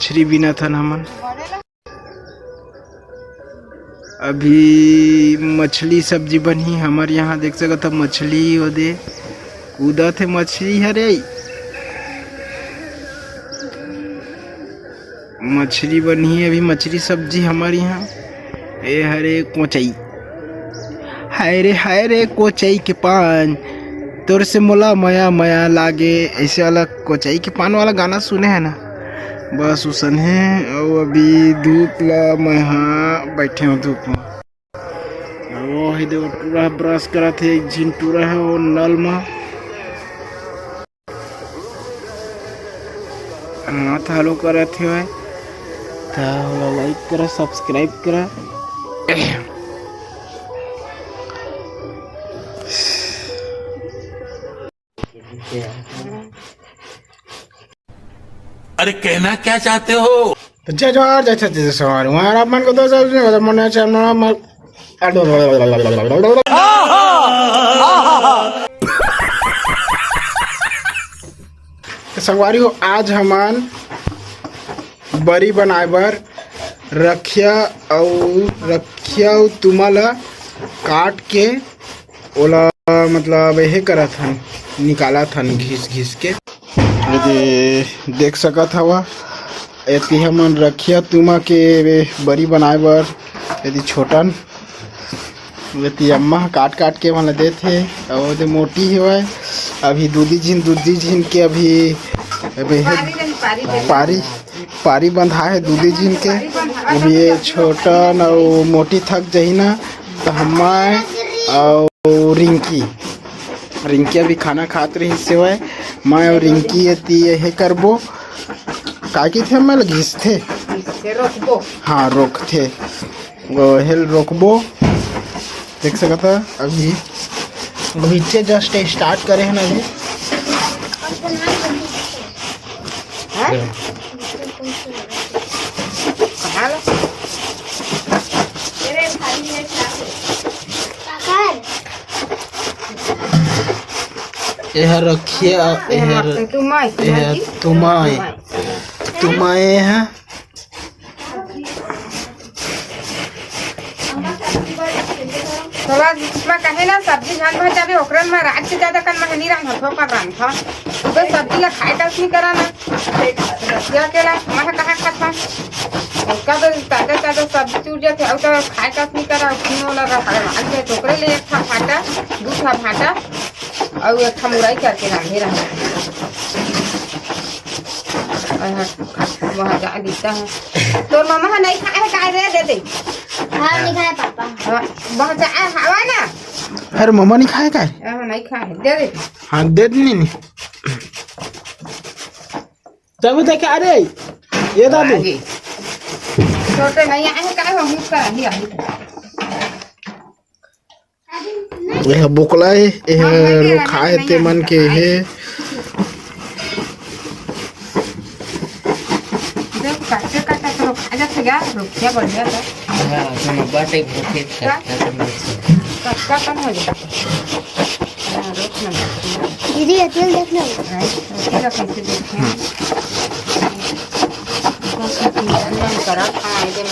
मछली बिना था हमन। अभी मछली सब्जी बनी हमारे यहाँ, देख सकत मछली ओदे कूदा थे मछली हरे, मछली बनी अभी मछली सब्जी हमारे यहाँ। ए हरे कोचई, हाय रे कोचई के पान तोर से मोला मया मया लागे, ऐसे वाला कोचई के पान वाला गाना सुने है ना, बस उसन है। और अभी धूप ला मैं हाँ बैठे हूँ धूप में। वो है दे टूरा ब्रश करा थे, एक झिन टूरा है वो नल में हाथ हालो करा थे। लाइक करा, सब्सक्राइब करा। अरे कहना क्या चाहते हो? तो जैसे सवार वहाँ आप मन को तो सब नहीं मन संगवारी हो। आज हमान बरी बनाए बर रखिया और तुम्हारा काट के ओला मतलब यही करा था, निकाला था घिस के। यदि देख सकत हवा यदि हमन रखिया तुमा के बरी बनाए बर यदि छोटन यदि अम्मा काट के मन देथे और मोटी है। अभी दूधी झिन के अभी पारी बंधा है दूधी झिन के। अभी ये छोटन और मोटी थक जाही ना तो हमारे और रिंकी अभी खाना खात रही सेवाए। मैं और रिंकी यही करबो का की थे मैं घिस थे हाँ रोक थे हेल रोकबो। देख सकता अभी नीचे जस्ट स्टार्ट करे हैं ना अभी। यह रखिया तुम्हारे है थोड़ा इसमें कहे ना सब्जी झाल भर जाबे ओकरन में रात से ज्यादा कन में नहीं रंग हथो कर रंग था बे सब्जी ला खाए का नहीं कराना क्या केला मैं कहां खाता उसका तो ताजा सब्जी चूर जाते और तो खाए का नहीं करा किनो लगा आज के टोकरे ले एक था फाटा दूसरा फाटा और एक था मुराई करके रंगे रंग वहां जा देता है तो मामा नहीं खाए का रे दे हाँ नहीं खाए पापा बहुत हवा ना। अरे मम्मा नहीं खाए का? नहीं खाए दे दे। हाँ दे नहीं तब देखे। अरे ये दादू छोटे नहीं आए का हम का यह बुकला है यह लोग खाए ते मन के है। देख काटे तो खा जाते क्या रुकिया बढ़िया था। हाँ तो बाटे भूखे कच्चा कम हो जाता दीदी तेल देखना कैसे देखें करा खाए दे